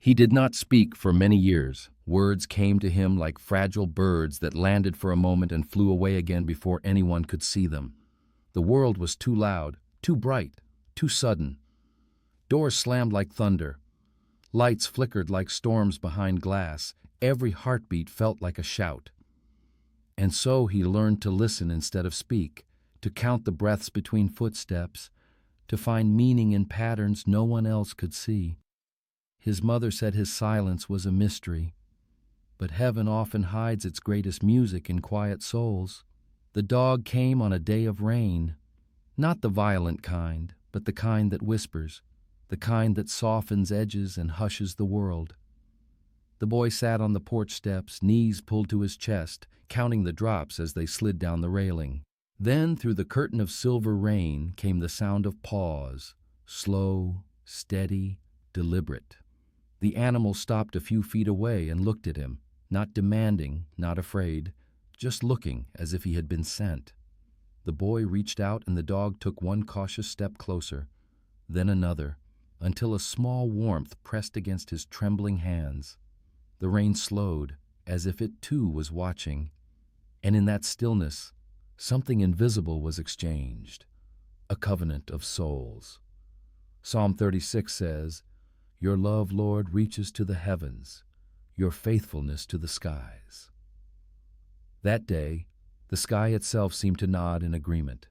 He did not speak for many years. Words came to him like fragile birds that landed for a moment and flew away again before anyone could see them. The world was too loud, too bright, too sudden. Doors slammed like thunder. Lights flickered like storms behind glass. Every heartbeat felt like a shout. And so he learned to listen instead of speak, to count the breaths between footsteps, to find meaning in patterns no one else could see. His mother said his silence was a mystery, but heaven often hides its greatest music in quiet souls. The dog came on a day of rain, not the violent kind, but the kind that whispers, the kind that softens edges and hushes the world. The boy sat on the porch steps, knees pulled to his chest, counting the drops as they slid down the railing. Then, through the curtain of silver rain, came the sound of paws, slow, steady, deliberate. The animal stopped a few feet away and looked at him, not demanding, not afraid, just looking as if he had been sent. The boy reached out and the dog took one cautious step closer, then another, until a small warmth pressed against his trembling hands. The rain slowed, as if it too was watching, and in that stillness, something invisible was exchanged, a covenant of souls. Psalm 36 says, "Your love, Lord, reaches to the heavens, your faithfulness to the skies." That day, the sky itself seemed to nod in agreement.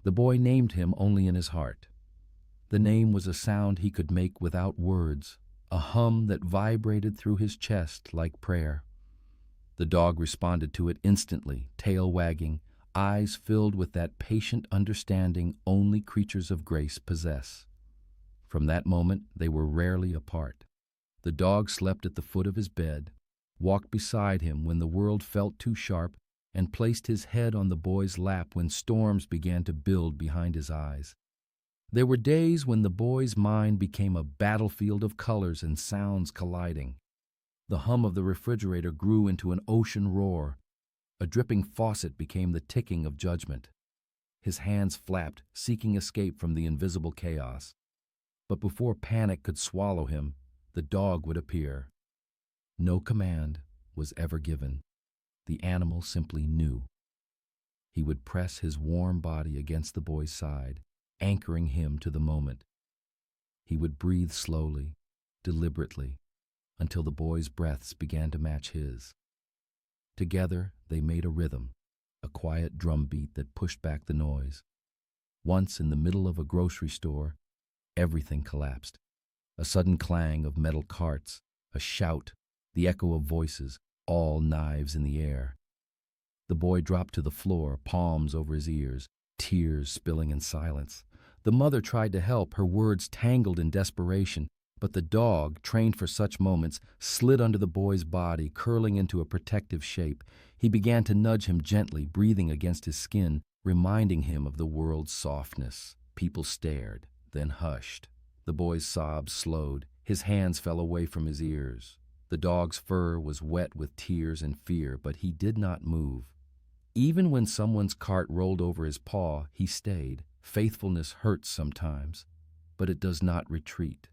The boy named him only in his heart. The name was a sound he could make without words, a hum that vibrated through his chest like prayer. The dog responded to it instantly, tail wagging, eyes filled with that patient understanding only creatures of grace possess. From that moment, they were rarely apart. The dog slept at the foot of his bed, walked beside him when the world felt too sharp, and placed his head on the boy's lap when storms began to build behind his eyes. There were days when the boy's mind became a battlefield of colors and sounds colliding. The hum of the refrigerator grew into an ocean roar. A dripping faucet became the ticking of judgment. His hands flapped, seeking escape from the invisible chaos. But before panic could swallow him, the dog would appear. No command was ever given. The animal simply knew. He would press his warm body against the boy's side, anchoring him to the moment. He would breathe slowly, deliberately, until the boy's breaths began to match his. Together, they made a rhythm, a quiet drumbeat that pushed back the noise. Once in the middle of a grocery store, everything collapsed. A sudden clang of metal carts, a shout, the echo of voices, all knives in the air. The boy dropped to the floor, palms over his ears, tears spilling in silence. The mother tried to help, her words tangled in desperation, but the dog, trained for such moments, slid under the boy's body, curling into a protective shape. He began to nudge him gently, breathing against his skin, reminding him of the world's softness. People stared, then hushed. The boy's sobs slowed. His hands fell away from his ears. The dog's fur was wet with tears and fear, but he did not move. Even when someone's cart rolled over his paw, he stayed. Faithfulness hurts sometimes, but it does not retreat.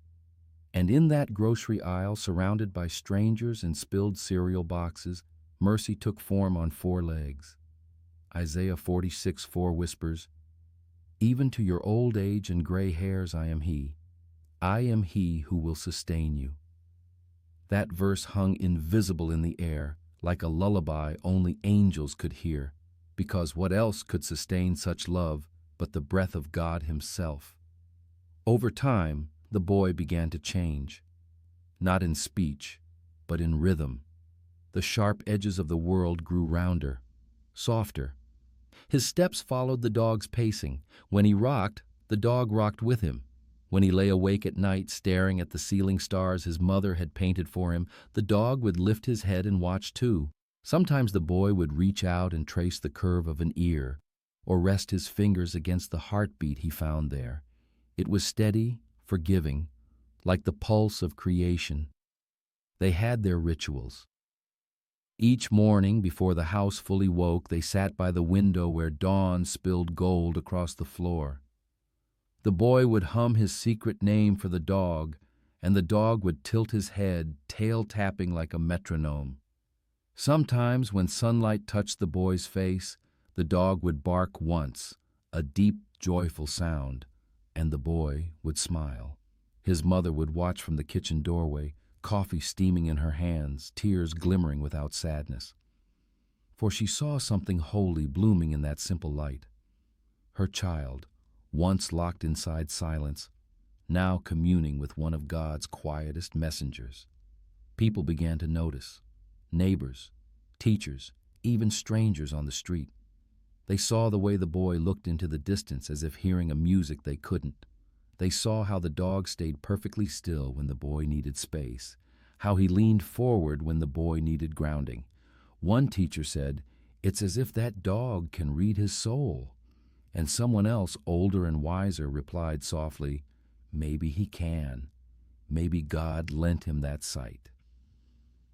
And in that grocery aisle, surrounded by strangers and spilled cereal boxes, mercy took form on 4 legs. Isaiah 46:4 whispers, "Even to your old age and gray hairs I am he. I am he who will sustain you." That verse hung invisible in the air, like a lullaby only angels could hear, because what else could sustain such love but the breath of God himself? Over time, the boy began to change, not in speech, but in rhythm. The sharp edges of the world grew rounder, softer. His steps followed the dog's pacing. When he rocked, the dog rocked with him. When he lay awake at night staring at the ceiling stars his mother had painted for him, the dog would lift his head and watch too. Sometimes the boy would reach out and trace the curve of an ear, or rest his fingers against the heartbeat he found there. It was steady, forgiving, like the pulse of creation. They had their rituals. Each morning, before the house fully woke, they sat by the window where dawn spilled gold across the floor. The boy would hum his secret name for the dog, and the dog would tilt his head, tail tapping like a metronome. Sometimes, when sunlight touched the boy's face, the dog would bark once, a deep, joyful sound, and the boy would smile. His mother would watch from the kitchen doorway, coffee steaming in her hands, tears glimmering without sadness. For she saw something holy blooming in that simple light. Her child, once locked inside silence, now communing with one of God's quietest messengers. People began to notice. Neighbors, teachers, even strangers on the street. They saw the way the boy looked into the distance as if hearing a music they couldn't. They saw how the dog stayed perfectly still when the boy needed space, how he leaned forward when the boy needed grounding. One teacher said, "It's as if that dog can read his soul." And someone else, older and wiser, replied softly, "Maybe he can. Maybe God lent him that sight."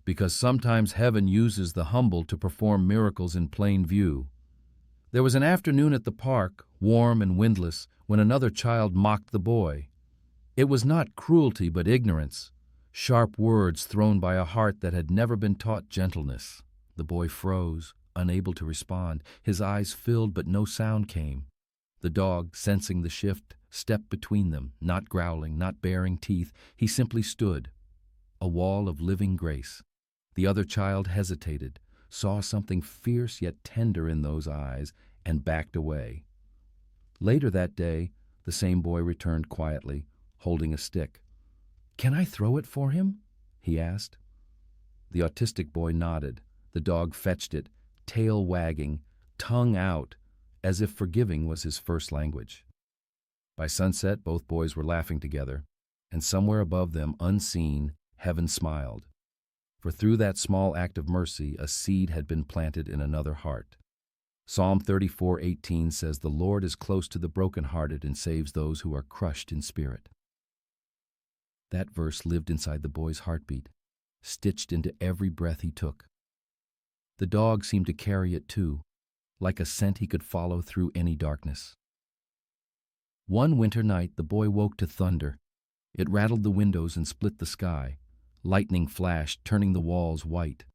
Because sometimes heaven uses the humble to perform miracles in plain view. There was an afternoon at the park, warm and windless, when another child mocked the boy. It was not cruelty but ignorance, sharp words thrown by a heart that had never been taught gentleness. The boy froze, unable to respond. His eyes filled but no sound came. The dog, sensing the shift, stepped between them, not growling, not baring teeth. He simply stood, a wall of living grace. The other child hesitated, saw something fierce yet tender in those eyes, and backed away. Later that day, the same boy returned quietly, holding a stick. "Can I throw it for him?" he asked. The autistic boy nodded. The dog fetched it, tail wagging, tongue out, as if forgiving was his first language. By sunset, both boys were laughing together, and somewhere above them, unseen, heaven smiled. For through that small act of mercy, a seed had been planted in another heart. Psalm 34:18 says, "The Lord is close to the brokenhearted and saves those who are crushed in spirit." That verse lived inside the boy's heartbeat, stitched into every breath he took. The dog seemed to carry it too, like a scent he could follow through any darkness. One winter night, the boy woke to thunder. It rattled the windows and split the sky. Lightning flashed, turning the walls white.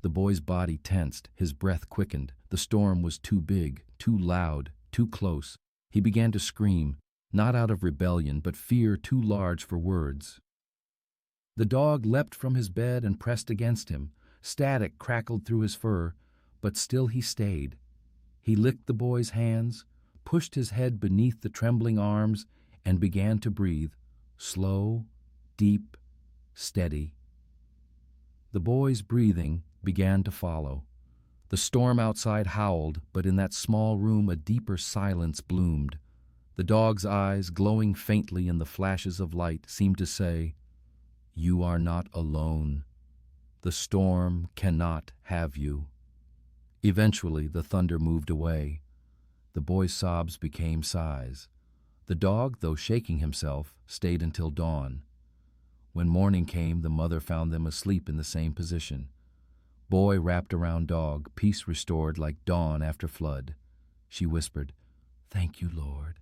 The boy's body tensed, his breath quickened. The storm was too big, too loud, too close. He began to scream, not out of rebellion, but fear too large for words. The dog leapt from his bed and pressed against him. Static crackled through his fur, but still he stayed. He licked the boy's hands, pushed his head beneath the trembling arms, and began to breathe, slow, deep, steady. The boy's breathing began to follow. The storm outside howled, but in that small room a deeper silence bloomed. The dog's eyes, glowing faintly in the flashes of light, seemed to say, "You are not alone. The storm cannot have you." Eventually, the thunder moved away. The boy's sobs became sighs. The dog, though shaking himself, stayed until dawn. When morning came, the mother found them asleep in the same position. Boy wrapped around dog, peace restored like dawn after flood. She whispered, "Thank you, Lord."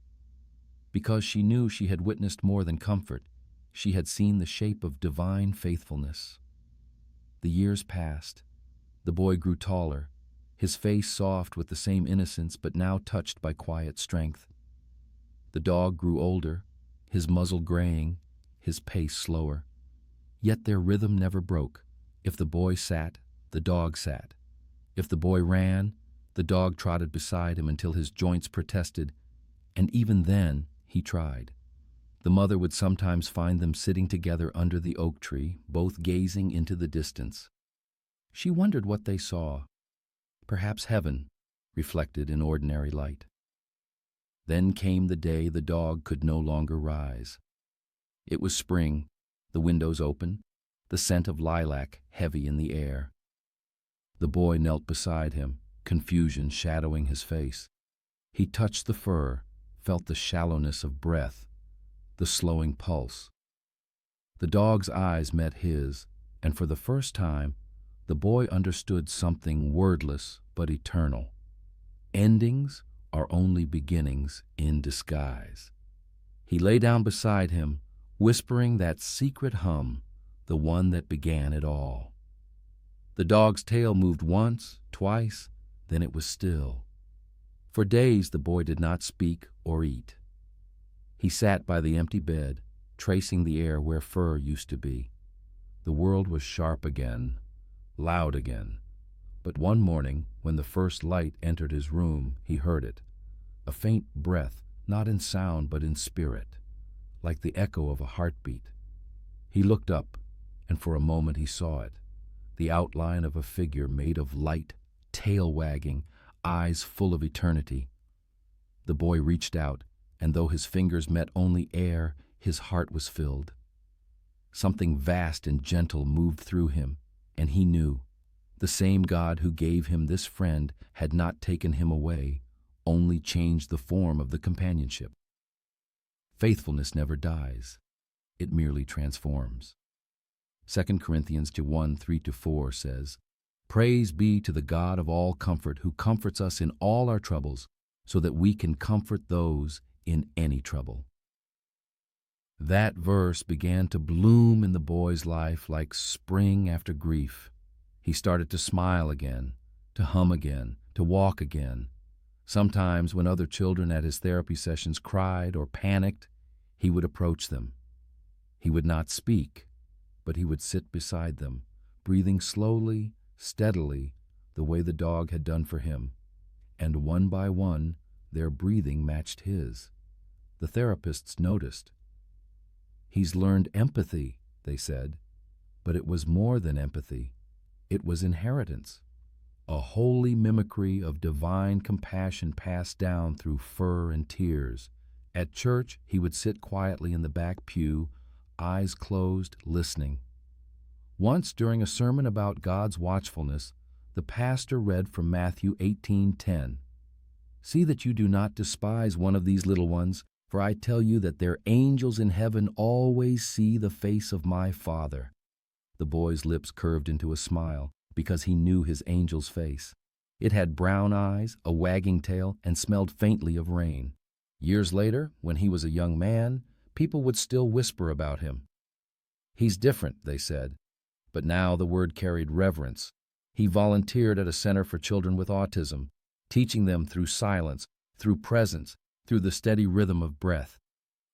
Because she knew she had witnessed more than comfort. She had seen the shape of divine faithfulness. The years passed. The boy grew taller, his face soft with the same innocence but now touched by quiet strength. The dog grew older, his muzzle graying, his pace slower. Yet their rhythm never broke. If the boy sat, the dog sat. If the boy ran, the dog trotted beside him until his joints protested, and even then he tried. The mother would sometimes find them sitting together under the oak tree, both gazing into the distance. She wondered what they saw. Perhaps heaven, reflected in ordinary light. Then came the day the dog could no longer rise. It was spring, the windows open, the scent of lilac heavy in the air. The boy knelt beside him, confusion shadowing his face. He touched the fur, felt the shallowness of breath, the slowing pulse. The dog's eyes met his, and for the first time, the boy understood something wordless but eternal. Endings are only beginnings in disguise. He lay down beside him, whispering that secret hum, the one that began it all. The dog's tail moved once, twice, then it was still. For days the boy did not speak or eat. He sat by the empty bed, tracing the air where fur used to be. The world was sharp again, loud again. But one morning, when the first light entered his room, he heard it. A faint breath, not in sound but in spirit, like the echo of a heartbeat. He looked up, and for a moment he saw it, the outline of a figure made of light, tail wagging, eyes full of eternity. The boy reached out, and though his fingers met only air, his heart was filled. Something vast and gentle moved through him, and he knew the same God who gave him this friend had not taken him away, only changed the form of the companionship. Faithfulness never dies. It merely transforms. 2 Corinthians 1:3-4 says, "Praise be to the God of all comfort, who comforts us in all our troubles, so that we can comfort those in any trouble." That verse began to bloom in the boy's life like spring after grief. He started to smile again, to hum again, to walk again. Sometimes when other children at his therapy sessions cried or panicked, he would approach them. He would not speak, but he would sit beside them, breathing slowly, steadily, the way the dog had done for him. And one by one, their breathing matched his. The therapists noticed. "He's learned empathy," they said, but it was more than empathy. It was inheritance, a holy mimicry of divine compassion passed down through fur and tears. At church, he would sit quietly in the back pew, eyes closed, listening. Once, during a sermon about God's watchfulness, the pastor read from Matthew 18:10. "See that you do not despise one of these little ones, for I tell you that their angels in heaven always see the face of my Father." The boy's lips curved into a smile, because he knew his angel's face. It had brown eyes, a wagging tail, and smelled faintly of rain. Years later, when he was a young man, people would still whisper about him. "He's different," they said. But now the word carried reverence. He volunteered at a center for children with autism, teaching them through silence, through presence, through the steady rhythm of breath.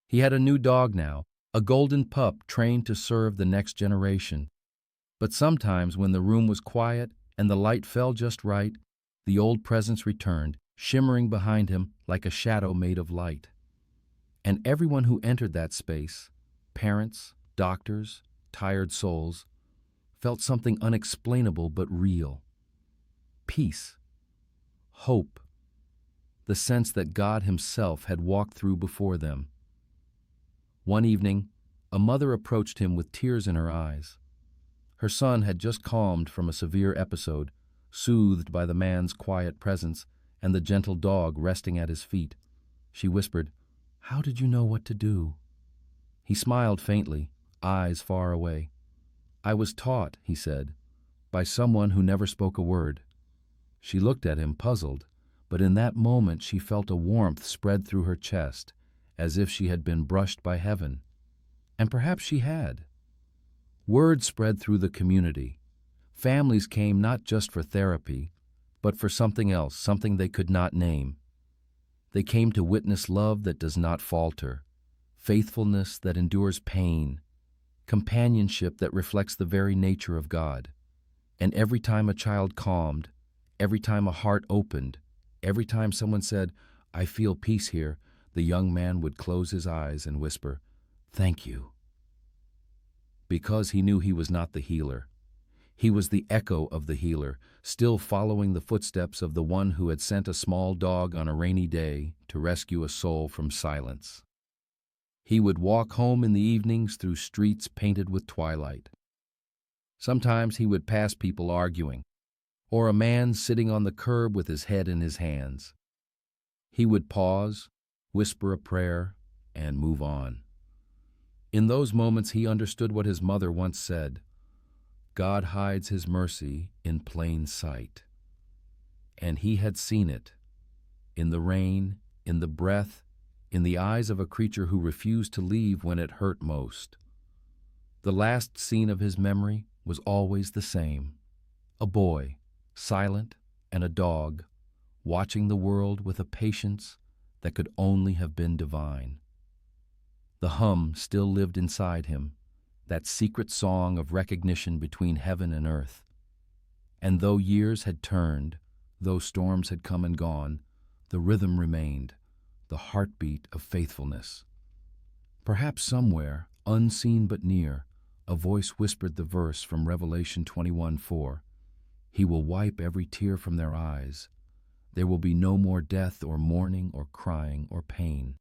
He had a new dog now, a golden pup trained to serve the next generation. But sometimes when the room was quiet and the light fell just right, the old presence returned, shimmering behind him like a shadow made of light. And everyone who entered that space, parents, doctors, tired souls, felt something unexplainable but real. Peace, hope, the sense that God Himself had walked through before them. One evening, a mother approached him with tears in her eyes. Her son had just calmed from a severe episode, soothed by the man's quiet presence and the gentle dog resting at his feet. She whispered, "How did you know what to do?" He smiled faintly, eyes far away. "I was taught," he said, "by someone who never spoke a word." She looked at him, puzzled, but in that moment she felt a warmth spread through her chest, as if she had been brushed by heaven. And perhaps she had. Word spread through the community. Families came not just for therapy, but for something else, something they could not name. They came to witness love that does not falter, faithfulness that endures pain, companionship that reflects the very nature of God. And every time a child calmed, every time a heart opened, every time someone said, "I feel peace here," the young man would close his eyes and whisper, "Thank you." Because he knew he was not the healer. He was the echo of the healer, still following the footsteps of the one who had sent a small dog on a rainy day to rescue a soul from silence. He would walk home in the evenings through streets painted with twilight. Sometimes he would pass people arguing, or a man sitting on the curb with his head in his hands. He would pause, whisper a prayer, and move on. In those moments he understood what his mother once said, "God hides His mercy in plain sight." And he had seen it, in the rain, in the breath, in the eyes of a creature who refused to leave when it hurt most. The last scene of his memory was always the same: a boy, silent, and a dog, watching the world with a patience that could only have been divine. The hum still lived inside him, that secret song of recognition between heaven and earth. And though years had turned, though storms had come and gone, the rhythm remained, the heartbeat of faithfulness. Perhaps somewhere, unseen but near, a voice whispered the verse from Revelation 21:4. He will wipe every tear from their eyes. There will be no more death or mourning or crying or pain.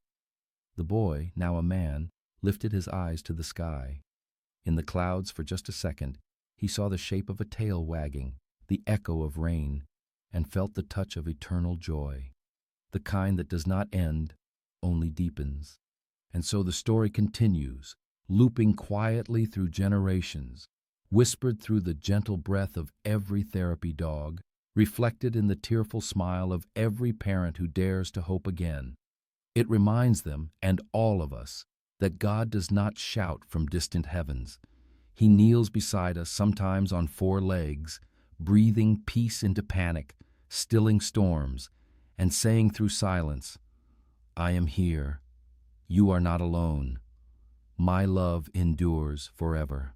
The boy, now a man, lifted his eyes to the sky. In the clouds for just a second, he saw the shape of a tail wagging, the echo of rain, and felt the touch of eternal joy, the kind that does not end, only deepens. And so the story continues, looping quietly through generations, whispered through the gentle breath of every therapy dog, reflected in the tearful smile of every parent who dares to hope again. It reminds them, and all of us, that God does not shout from distant heavens. He kneels beside us, sometimes on four legs, breathing peace into panic, stilling storms, and saying through silence, "I am here. You are not alone. My love endures forever."